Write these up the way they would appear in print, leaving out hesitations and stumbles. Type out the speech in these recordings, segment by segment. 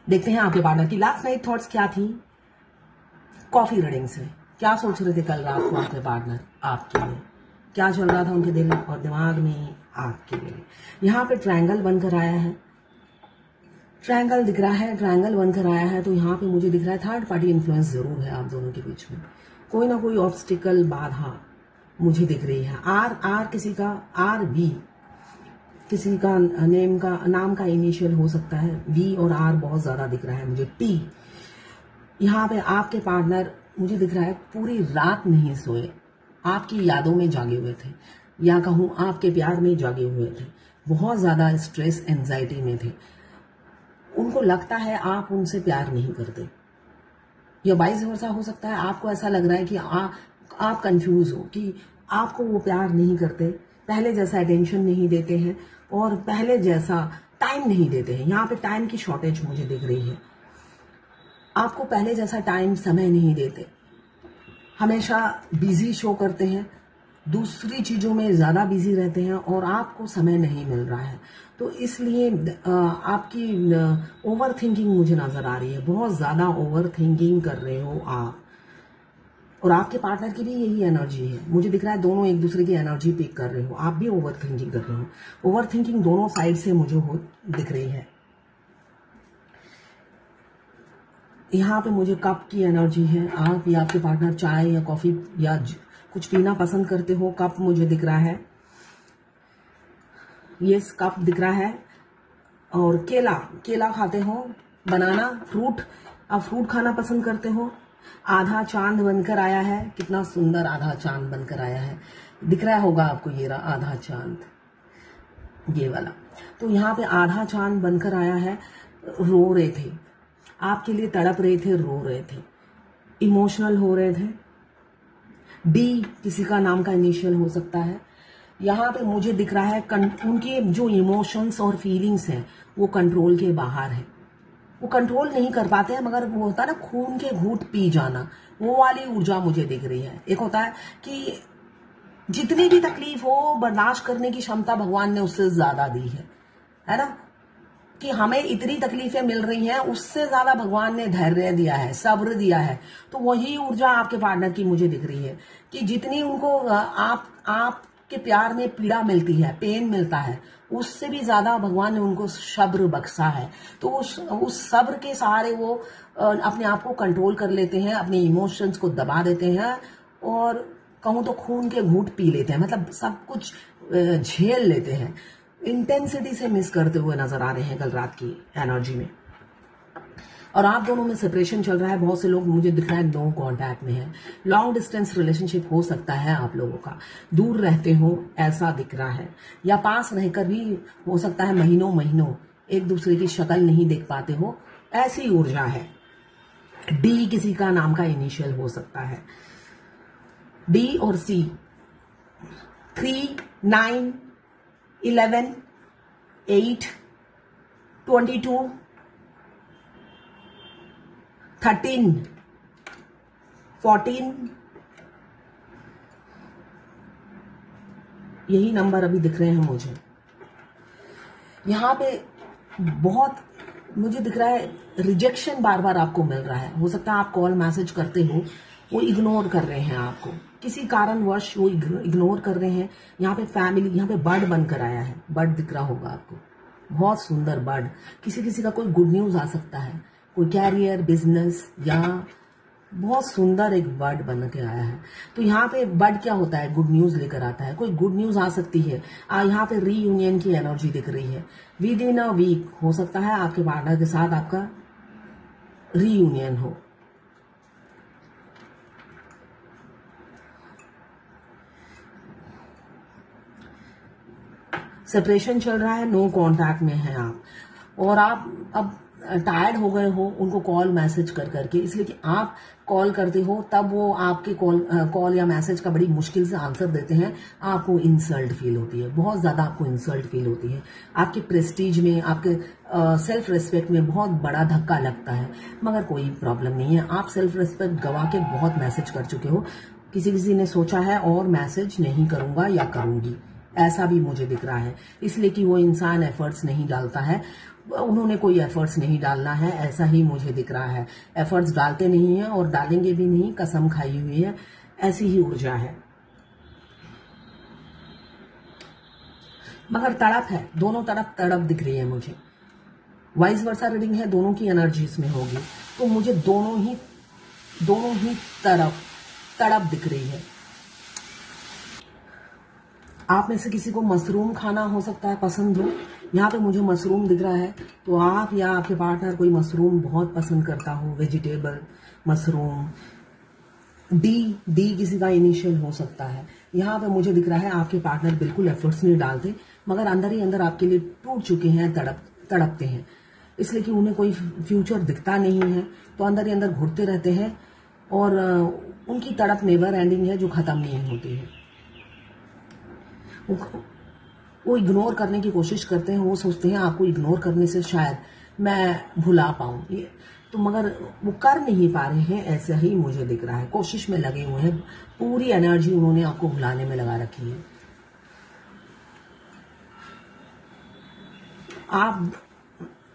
देखते हैं आपके पार्टनर की लास्ट नाइट थॉट्स क्या थी कॉफी रीडिंग से। क्या सोच रहे थे कल रात को आपके पार्टनर आपके लिए, क्या चल रहा था उनके दिल और दिमाग में आपके लिए। यहाँ पे ट्रायंगल बनकर आया है, ट्रायंगल दिख रहा है, ट्रायंगल बनकर आया है। तो यहाँ पे मुझे दिख रहा है थर्ड पार्टी इन्फ्लुएंस जरूर है आप दोनों के बीच में। कोई ना कोई ऑब्स्टिकल, बाधा मुझे दिख रही है। आर किसी का, आर बी किसी का नाम का इनिशियल हो सकता है। वी और आर बहुत ज्यादा दिख रहा है मुझे। टी, यहाँ पे आपके पार्टनर मुझे दिख रहा है पूरी रात नहीं सोए, आपकी यादों में जागे हुए थे, या कहूं आपके प्यार में जागे हुए थे, बहुत ज्यादा स्ट्रेस एंजाइटी में थे। उनको लगता है आप उनसे प्यार नहीं करते, या वाइस वर्सा हो सकता है। आपको ऐसा लग रहा है कि आप कंफ्यूज हो कि आपको वो प्यार नहीं करते, पहले जैसा अटेंशन नहीं देते हैं और पहले जैसा टाइम नहीं देते हैं। यहाँ पे टाइम की शॉर्टेज मुझे दिख रही है। आपको पहले जैसा टाइम, समय नहीं देते, हमेशा बिजी शो करते हैं, दूसरी चीजों में ज्यादा बिजी रहते हैं और आपको समय नहीं मिल रहा है। तो इसलिए आपकी ओवर थिंकिंग मुझे नजर आ रही है, बहुत ज्यादा ओवर थिंकिंग कर रहे हो आप। और आपके पार्टनर की भी यही एनर्जी है, मुझे दिख रहा है दोनों एक दूसरे की एनर्जी पिक कर रहे हो। आप भी ओवर थिंकिंग कर रहे हो, ओवर थिंकिंग दोनों साइड से मुझे दिख रही है। यहाँ पे मुझे कप की एनर्जी है। आप या आपके पार्टनर चाय या कॉफी या कुछ पीना पसंद करते हो। कप मुझे दिख रहा है, ये कप दिख रहा है। और केला खाते हो, बनाना, फ्रूट, आप फ्रूट खाना पसंद करते हो। आधा चांद बनकर आया है, कितना सुंदर आधा चांद बनकर आया है, दिख रहा होगा आपको ये रहा आधा चांद, ये वाला। तो यहाँ पे आधा चांद बनकर आया है। रो रहे थे, आपके लिए तड़प रहे थे, रो रहे थे, इमोशनल हो रहे थे। डी किसी का नाम का इनिशियल हो सकता है। यहाँ पे मुझे दिख रहा है उनके जो इमोशंस और फीलिंग्स हैं वो कंट्रोल के बाहर है, वो कंट्रोल नहीं कर पाते हैं। मगर वो होता है ना खून के घूंट पी जाना, वो वाली ऊर्जा मुझे दिख रही है। एक होता है कि जितनी भी तकलीफ हो बर्दाश्त करने की क्षमता भगवान ने उससे ज्यादा दी है ना, कि हमें इतनी तकलीफें मिल रही हैं, उससे ज्यादा भगवान ने धैर्य दिया है, सब्र दिया है। तो वही ऊर्जा आपके पार्टनर की मुझे दिख रही है कि जितनी उनको आपके प्यार में पीड़ा मिलती है, पेन मिलता है, उससे भी ज्यादा भगवान ने उनको सब्र बख्शा है। तो उस सब्र के सहारे वो अपने आप को कंट्रोल कर लेते हैं, अपने इमोशंस को दबा देते हैं और कहूं तो खून के घूंट पी लेते हैं, मतलब सब कुछ झेल लेते हैं। इंटेंसिटी से मिस करते हुए नजर आ रहे हैं कल रात की एनर्जी में। और आप दोनों में सेपरेशन चल रहा है। बहुत से लोग मुझे दिख रहा है नो कांटेक्ट में है। लॉन्ग डिस्टेंस रिलेशनशिप हो सकता है आप लोगों का, दूर रहते हो ऐसा दिख रहा है, या पास रहकर भी हो सकता है महीनों महीनों एक दूसरे की शक्ल नहीं देख पाते हो, ऐसी ऊर्जा है। डी किसी का नाम का इनिशियल हो सकता है। डी और सी, 3, 9, 11, 8, 22, 13, 14, यही नंबर अभी दिख रहे हैं मुझे। यहाँ पे बहुत मुझे दिख रहा है रिजेक्शन बार बार आपको मिल रहा है। हो सकता है आप कॉल मैसेज करते हो, वो इग्नोर कर रहे हैं आपको, किसी कारणवश वो इग्नोर कर रहे हैं। यहाँ पे फैमिली, यहाँ पे बर्ड बनकर आया है, बर्ड दिख रहा होगा आपको, बहुत सुंदर बर्ड। किसी का कोई गुड न्यूज आ सकता है, कोई कैरियर, बिजनेस, या बहुत सुंदर एक बर्ड बन के आया है। तो यहाँ पे बर्ड क्या होता है, गुड न्यूज लेकर आता है, कोई गुड न्यूज आ सकती है। यहाँ पे रीयूनियन की एनर्जी दिख रही है। विद इन अ वीक हो सकता है आपके पार्टनर के साथ आपका रीयूनियन हो। सेपरेशन चल रहा है, नो कांटेक्ट में है आप, और आप अब टायर्ड हो गए हो उनको कॉल मैसेज कर करके, इसलिए कि आप कॉल करते हो तब वो आपके कॉल या मैसेज का बड़ी मुश्किल से आंसर देते हैं। आपको इंसल्ट फील होती है, बहुत ज्यादा आपको इंसल्ट फील होती है। आपके प्रेस्टीज में, आपके सेल्फ रिस्पेक्ट में बहुत बड़ा धक्का लगता है। मगर कोई प्रॉब्लम नहीं है, आप सेल्फ रिस्पेक्ट गवा के बहुत मैसेज कर चुके हो। किसी ने सोचा है और मैसेज नहीं करूंगा या करूंगी, ऐसा भी मुझे दिख रहा है, इसलिए कि वो इंसान एफर्ट्स नहीं डालता है, उन्होंने कोई एफर्ट्स नहीं डालना है, ऐसा ही मुझे दिख रहा है। एफर्ट्स डालते नहीं है और डालेंगे भी नहीं, कसम खाई हुई है, ऐसी ही ऊर्जा है। मगर तड़प है, दोनों तरफ तड़प दिख रही है मुझे। वाइस वर्सा रीडिंग है, दोनों की एनर्जी इसमें होगी, तो मुझे दोनों ही तड़प दिख रही है। आप में से किसी को मशरूम खाना हो सकता है पसंद हो, यहाँ पे मुझे मशरूम दिख रहा है, तो आप या आपके पार्टनर कोई मशरूम बहुत पसंद करता हो, वेजिटेबल मशरूम। डी किसी का इनिशियल हो सकता है। यहाँ पे मुझे दिख रहा है आपके पार्टनर बिल्कुल एफर्ट्स नहीं डालते, मगर अंदर ही अंदर आपके लिए टूट चुके हैं, तड़पते हैं, इसलिए कि उन्हें कोई फ्यूचर दिखता नहीं है, तो अंदर ही अंदर घुटते रहते हैं और उनकी तड़प नेवर एंडिंग है, जो खत्म नहीं होती है। वो इग्नोर करने की कोशिश करते हैं, वो सोचते हैं आपको इग्नोर करने से शायद मैं भुला पाऊं, तो मगर वो कर नहीं पा रहे हैं, ऐसा ही मुझे दिख रहा है। कोशिश में लगे हुए हैं, पूरी एनर्जी उन्होंने आपको भुलाने में लगा रखी है। आप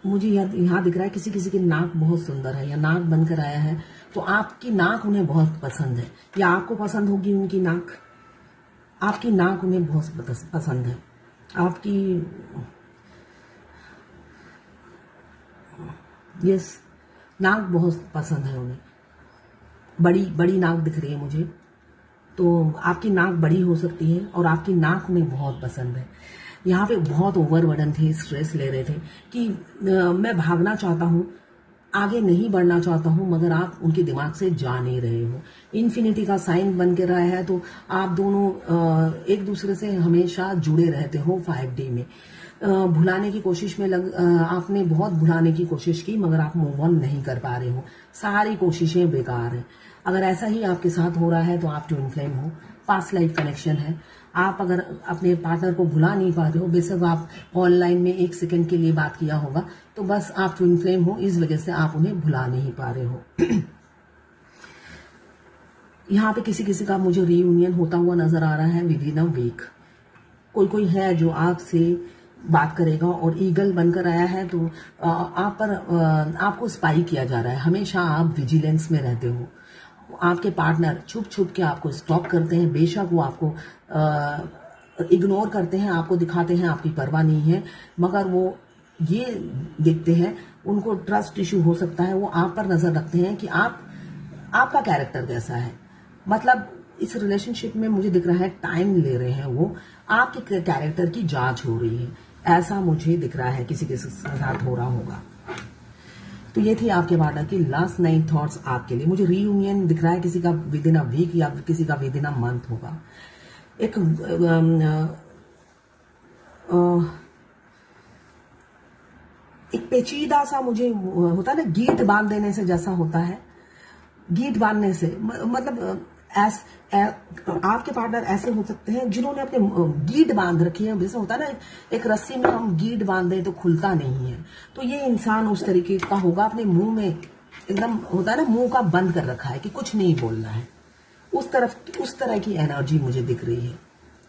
मुझे यहाँ दिख रहा है किसी की नाक बहुत सुंदर है या नाक बनकर आया है, तो आपकी नाक उन्हें बहुत पसंद है या आपको पसंद होगी उनकी नाक। आपकी नाक उन्हें बहुत पसंद है, आपकी यस नाक बहुत पसंद है उन्हें। बड़ी नाक दिख रही है मुझे, तो आपकी नाक बड़ी हो सकती है और आपकी नाक उन्हें बहुत पसंद है। यहाँ पे बहुत ओवरबर्डन थे, स्ट्रेस ले रहे थे कि मैं भागना चाहता हूँ, आगे नहीं बढ़ना चाहता हूँ, मगर आप उनके दिमाग से जा नहीं रहे हो। इन्फिनिटी का साइन बन के रहा है, तो आप दोनों एक दूसरे से हमेशा जुड़े रहते हो 5D में। भुलाने की कोशिश में आपने बहुत भुलाने की कोशिश की, मगर आप मूव ऑन नहीं कर पा रहे हो, सारी कोशिशें बेकार हैं। अगर ऐसा ही आपके साथ हो रहा है तो आप ट्विन फ्लेम हो, पास्ट लाइफ कनेक्शन है। आप अगर अपने पार्टनर को भुला नहीं पा रहे हो, बेशक आप ऑनलाइन में 1 सेकंड के लिए बात किया होगा, तो बस आप ट्विन फ्लेम हो, इस वजह से आप उन्हें भुला नहीं पा रहे हो। यहाँ पे किसी का मुझे रीयूनियन होता हुआ नजर आ रहा है विद इन अ वीक। कोई है जो आपसे बात करेगा और ईगल बनकर आया है, तो आपको स्पाई किया जा रहा है, हमेशा आप विजिलेंस में रहते हो। आपके पार्टनर छुप के आपको स्टॉक करते हैं, बेशक वो आपको इग्नोर करते हैं, आपको दिखाते हैं आपकी परवाह नहीं है, मगर वो ये देखते हैं, उनको ट्रस्ट इश्यू हो सकता है, वो आप पर नजर रखते हैं कि आपका कैरेक्टर कैसा है। मतलब इस रिलेशनशिप में मुझे दिख रहा है टाइम ले रहे हैं, वो आपके कैरेक्टर की जांच हो रही है, ऐसा मुझे दिख रहा है किसी के साथ हो रहा होगा। तो ये थी आपके पार्टनर की लास्ट 9 थॉट्स आपके लिए। मुझे रीयूनियन दिख रहा है, किसी का विद इन अ वीक या किसी का विद इन अ मंथ होगा। एक पेचीदा सा मुझे होता है ना, गीट बांध देने से जैसा होता है, गीट बांधने से मतलब आपके पार्टनर ऐसे हो सकते हैं जिन्होंने अपने गीट बांध रखी है, जैसे होता है ना एक रस्सी में हम गीट बांध दें तो खुलता नहीं है, तो ये इंसान उस तरीके का होगा, अपने मुंह में एकदम होता है ना मुंह का बंद कर रखा है कि कुछ नहीं बोलना है। उस तरह की एनर्जी मुझे दिख रही है।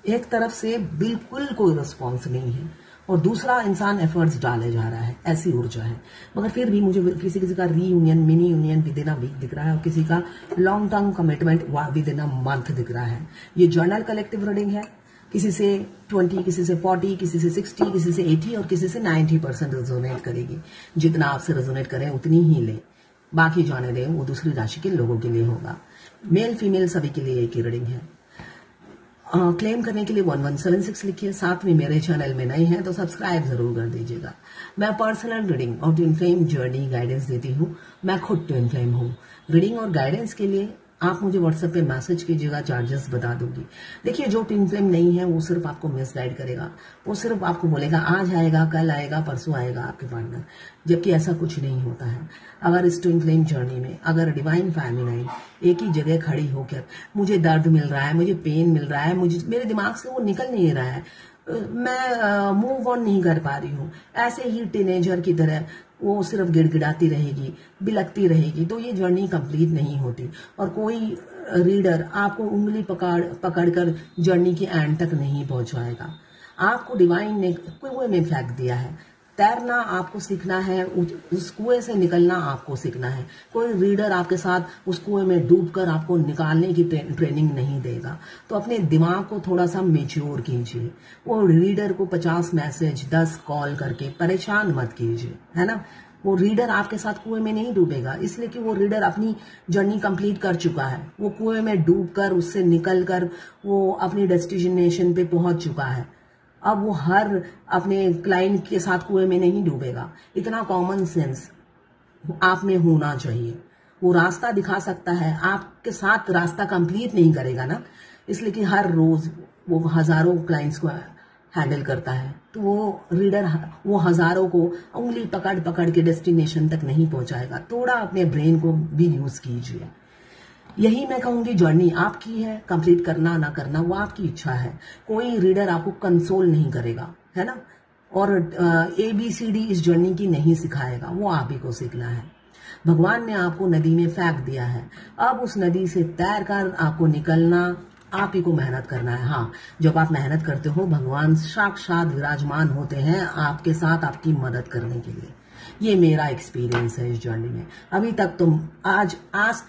एक तरफ से बिल्कुल कोई रिस्पॉन्स नहीं है और दूसरा इंसान एफर्ट्स डाले जा रहा है, ऐसी ऊर्जा है। मगर फिर भी मुझे किसी का reunion, mini union within a week दिख रहा है और किसी का long term commitment within a month दिख रहा है। ये जर्नल कलेक्टिव रीडिंग है, किसी से 20, किसी से 40, किसी से 60, किसी से 80 और किसी से 90% रेजोनेट करेगी। जितना आपसे रेजोनेट करें उतनी ही लें, बाकी जाने दें, वो दूसरी राशि के लोगों के लिए होगा। मेल फीमेल सभी के लिए एक ही रीडिंग है। क्लेम करने के लिए 1176 लिखिए। साथ में मेरे चैनल में नए हैं तो सब्सक्राइब जरूर कर दीजिएगा। मैं पर्सनल रीडिंग और ट्विन फ्लेम जर्नी गाइडेंस देती हूँ। मैं खुद ट्विन फ्लेम हूँ। रीडिंग और गाइडेंस के लिए आप मुझे व्हाट्सएप पे मैसेज कीजिएगा, चार्जेस बता दूंगी। देखिए, जो ट्विन फ्लेम नहीं है वो सिर्फ आपको मिसगाइड करेगा, वो सिर्फ आपको बोलेगा आज आएगा, कल आएगा, परसों आएगा आपके पार्टनर, जबकि ऐसा कुछ नहीं होता है। अगर इस ट्विन फ्लेम जर्नी में अगर डिवाइन फेमिनाइन एक ही जगह खड़ी होकर मुझे दर्द मिल रहा है, मुझे पेन मिल रहा है, मुझे मेरे दिमाग से वो निकल नहीं रहा है, मैं मूव ऑन नहीं कर पा रही हूँ, ऐसे ही टीनेजर की तरह वो सिर्फ गिड़गिड़ाती रहेगी, बिलकती रहेगी, तो ये जर्नी कंप्लीट नहीं होती और कोई रीडर आपको उंगली पकड़कर जर्नी के एंड तक नहीं पहुंचाएगा। आपको डिवाइन ने कुएं में फेंक दिया है। तैरना आपको सीखना है, उस कुएं से निकलना आपको सीखना है। कोई रीडर आपके साथ उस कुएं में डूबकर आपको निकालने की ट्रेनिंग नहीं देगा। तो अपने दिमाग को थोड़ा सा मेच्योर कीजिए। वो रीडर को 50 मैसेज 10 कॉल करके परेशान मत कीजिए, है ना। वो रीडर आपके साथ कुएं में नहीं डूबेगा, इसलिए कि वो रीडर अपनी जर्नी कंप्लीट कर चुका है। वो कुएं में डूबकर उससे निकलकर वो अपनी डेस्टिनेशन पे पहुंच चुका है। अब वो हर अपने क्लाइंट के साथ कुएं में नहीं डूबेगा। इतना कॉमन सेंस आप में होना चाहिए। वो रास्ता दिखा सकता है, आपके साथ रास्ता कंप्लीट नहीं करेगा ना, इसलिए कि हर रोज वो हजारों क्लाइंट्स को हैंडल करता है। तो वो रीडर वो हजारों को उंगली पकड़ पकड़ के डेस्टिनेशन तक नहीं पहुंचाएगा। थोड़ा अपने ब्रेन को भी यूज कीजिए। यही मैं कहूंगी, जर्नी आपकी है, कंप्लीट करना ना करना वो आपकी इच्छा है। कोई रीडर आपको कंसोल नहीं करेगा, है ना। और ABCD इस जर्नी की नहीं सिखाएगा, वो आप ही को सीखना है। भगवान ने आपको नदी में फेंक दिया है, अब उस नदी से तैर कर आपको निकलना, आप ही को मेहनत करना है। हाँ, जब आप मेहनत करते हो भगवान साक्षात विराजमान होते हैं आपके साथ आपकी मदद करने के लिए। ये मेरा एक्सपीरियंस है इस जर्नी में। अभी तक तो आज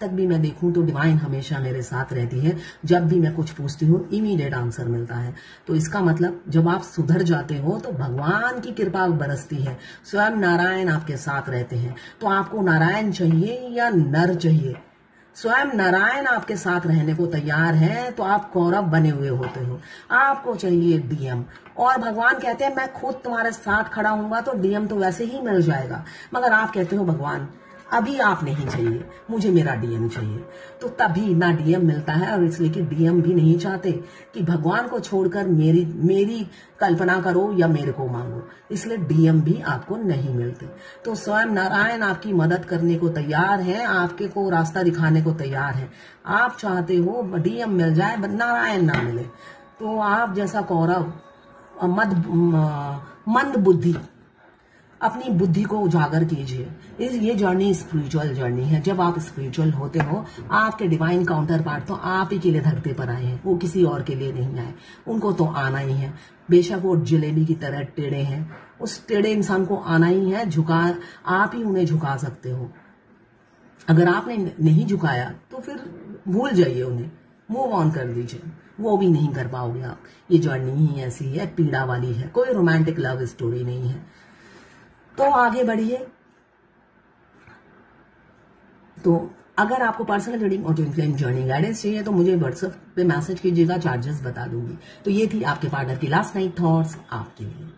तक भी मैं देखूं तो डिवाइन हमेशा मेरे साथ रहती है। जब भी मैं कुछ पूछती हूँ इमीडिएट आंसर मिलता है। तो इसका मतलब जब आप सुधर जाते हो तो भगवान की कृपा बरसती है, स्वयं नारायण आपके साथ रहते हैं। तो आपको नारायण चाहिए या नर चाहिए? स्वयं नारायण आपके साथ रहने को तैयार है तो आप कौरव बने हुए होते हो। आपको चाहिए DM, और भगवान कहते हैं मैं खुद तुम्हारे साथ खड़ा हूंगा तो DM तो वैसे ही मिल जाएगा। मगर आप कहते हो भगवान अभी आप नहीं चाहिए, मुझे मेरा DM चाहिए। तो तभी ना DM मिलता है, और इसलिए कि DM भी नहीं चाहते कि भगवान को छोड़कर मेरी कल्पना करो या मेरे को मांगो, इसलिए DM भी आपको नहीं मिलते। तो स्वयं नारायण आपकी मदद करने को तैयार है, आपके को रास्ता दिखाने को तैयार है। आप चाहते हो DM मिल जाए, नारायण ना मिले। तो आप जैसा कौरव मंद बुद्धि, अपनी बुद्धि को उजागर कीजिए। ये जर्नी स्पिरिचुअल जर्नी है। जब आप स्पिरिचुअल होते हो, आपके डिवाइन काउंटर पार्ट तो आप ही के लिए धरती पर आए हैं, वो किसी और के लिए नहीं आए। उनको तो आना ही है, बेशक वो जलेबी की तरह टेढ़े हैं, उस टेढ़े इंसान को आना ही है। आप ही उन्हें झुका सकते हो। अगर आपने नहीं झुकाया तो फिर भूल जाइए उन्हें, मूव ऑन कर दीजिए, वो भी नहीं कर पाओगे आप। ये जर्नी ही ऐसी है, पीड़ा वाली है, कोई रोमांटिक लव स्टोरी नहीं है। तो आगे बढ़िए। तो अगर आपको पर्सनल रीडिंग और ट्विन फ्लेम जर्नी गाइडेंस चाहिए तो मुझे व्हाट्सएप पे मैसेज कीजिएगा, चार्जेस बता दूंगी। तो ये थी आपके पार्टनर की लास्ट नाइट थॉट्स आपके लिए।